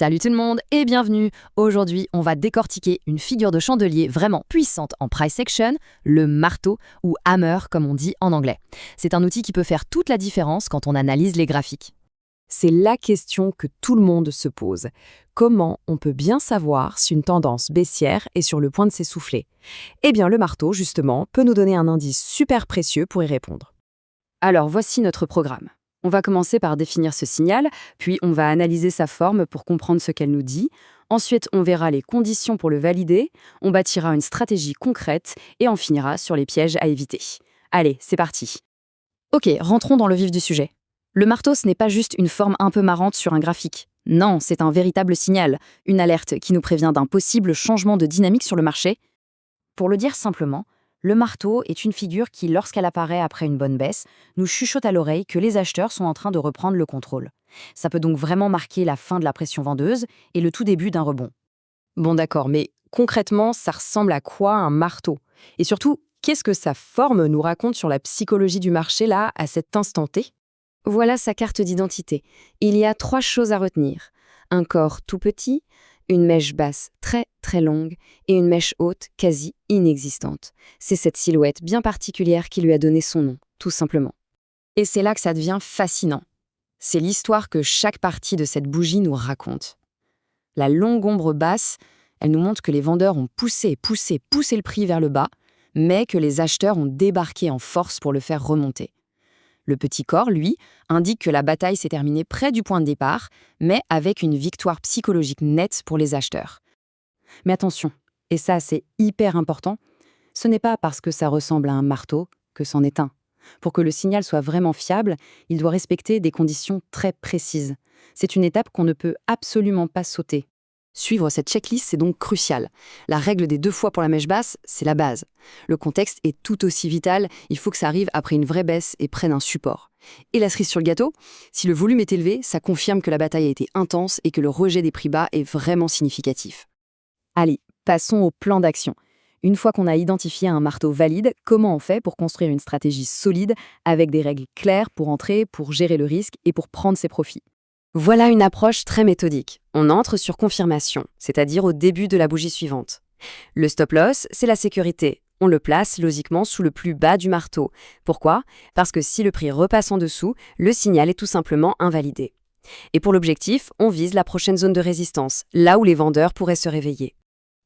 Salut tout le monde et bienvenue. Aujourd'hui, on va décortiquer une figure de chandelier vraiment puissante en price action, le marteau ou hammer comme on dit en anglais. C'est un outil qui peut faire toute la différence quand on analyse les graphiques. C'est la question que tout le monde se pose. Comment on peut bien savoir si une tendance baissière est sur le point de s'essouffler? Eh bien, le marteau, justement, peut nous donner un indice super précieux pour y répondre. Alors voici notre programme. On va commencer par définir ce signal, puis on va analyser sa forme pour comprendre ce qu'elle nous dit. Ensuite, on verra les conditions pour le valider, on bâtira une stratégie concrète et on finira sur les pièges à éviter. Allez, c'est parti. Ok, rentrons dans le vif du sujet. Le marteau, ce n'est pas juste une forme un peu marrante sur un graphique. Non, c'est un véritable signal, une alerte qui nous prévient d'un possible changement de dynamique sur le marché. Pour le dire simplement, le marteau est une figure qui, lorsqu'elle apparaît après une bonne baisse, nous chuchote à l'oreille que les acheteurs sont en train de reprendre le contrôle. Ça peut donc vraiment marquer la fin de la pression vendeuse et le tout début d'un rebond. Bon d'accord, mais concrètement, ça ressemble à quoi un marteau? Et surtout, qu'est-ce que sa forme nous raconte sur la psychologie du marché là, à cet instant T? Voilà sa carte d'identité. Il y a 3 choses à retenir. Un corps tout petit, une mèche basse très très longue et une mèche haute quasi inexistante. C'est cette silhouette bien particulière qui lui a donné son nom, tout simplement. Et c'est là que ça devient fascinant. C'est l'histoire que chaque partie de cette bougie nous raconte. La longue ombre basse, elle nous montre que les vendeurs ont poussé le prix vers le bas, mais que les acheteurs ont débarqué en force pour le faire remonter. Le petit corps, lui, indique que la bataille s'est terminée près du point de départ, mais avec une victoire psychologique nette pour les acheteurs. Mais attention, et ça c'est hyper important, ce n'est pas parce que ça ressemble à un marteau que c'en est un. Pour que le signal soit vraiment fiable, il doit respecter des conditions très précises. C'est une étape qu'on ne peut absolument pas sauter. Suivre cette checklist, c'est donc crucial. La règle des 2 fois pour la mèche basse, c'est la base. Le contexte est tout aussi vital, il faut que ça arrive après une vraie baisse et près d'un support. Et la cerise sur le gâteau, si le volume est élevé, ça confirme que la bataille a été intense et que le rejet des prix bas est vraiment significatif. Allez, passons au plan d'action. Une fois qu'on a identifié un marteau valide, comment on fait pour construire une stratégie solide avec des règles claires pour entrer, pour gérer le risque et pour prendre ses profits? Voilà une approche très méthodique. On entre sur confirmation, c'est-à-dire au début de la bougie suivante. Le stop-loss, c'est la sécurité. On le place logiquement sous le plus bas du marteau. Pourquoi? Parce que si le prix repasse en dessous, le signal est tout simplement invalidé. Et pour l'objectif, on vise la prochaine zone de résistance, là où les vendeurs pourraient se réveiller.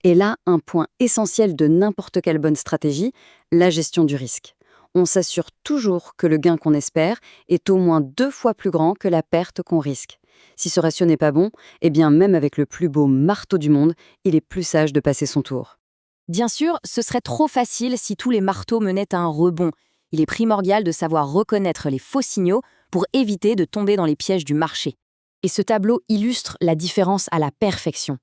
Et là, un point essentiel de n'importe quelle bonne stratégie, la gestion du risque. On s'assure toujours que le gain qu'on espère est au moins 2 fois plus grand que la perte qu'on risque. Si ce ratio n'est pas bon, eh bien même avec le plus beau marteau du monde, il est plus sage de passer son tour. Bien sûr, ce serait trop facile si tous les marteaux menaient à un rebond. Il est primordial de savoir reconnaître les faux signaux pour éviter de tomber dans les pièges du marché. Et ce tableau illustre la différence à la perfection.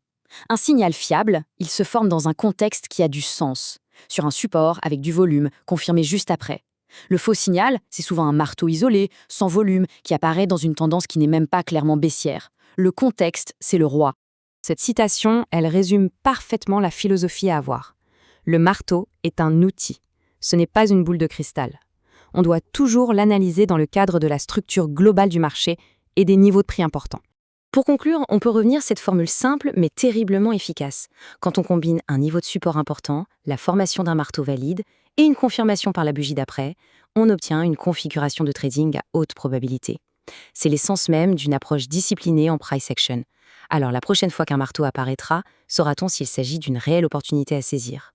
Un signal fiable, il se forme dans un contexte qui a du sens, sur un support avec du volume, confirmé juste après. Le faux signal, c'est souvent un marteau isolé, sans volume, qui apparaît dans une tendance qui n'est même pas clairement baissière. Le contexte, c'est le roi. Cette citation, elle résume parfaitement la philosophie à avoir. Le marteau est un outil. Ce n'est pas une boule de cristal. On doit toujours l'analyser dans le cadre de la structure globale du marché et des niveaux de prix importants. Pour conclure, on peut revenir à cette formule simple mais terriblement efficace. Quand on combine un niveau de support important, la formation d'un marteau valide et une confirmation par la bougie d'après, on obtient une configuration de trading à haute probabilité. C'est l'essence même d'une approche disciplinée en price action. Alors la prochaine fois qu'un marteau apparaîtra, saura-t-on s'il s'agit d'une réelle opportunité à saisir?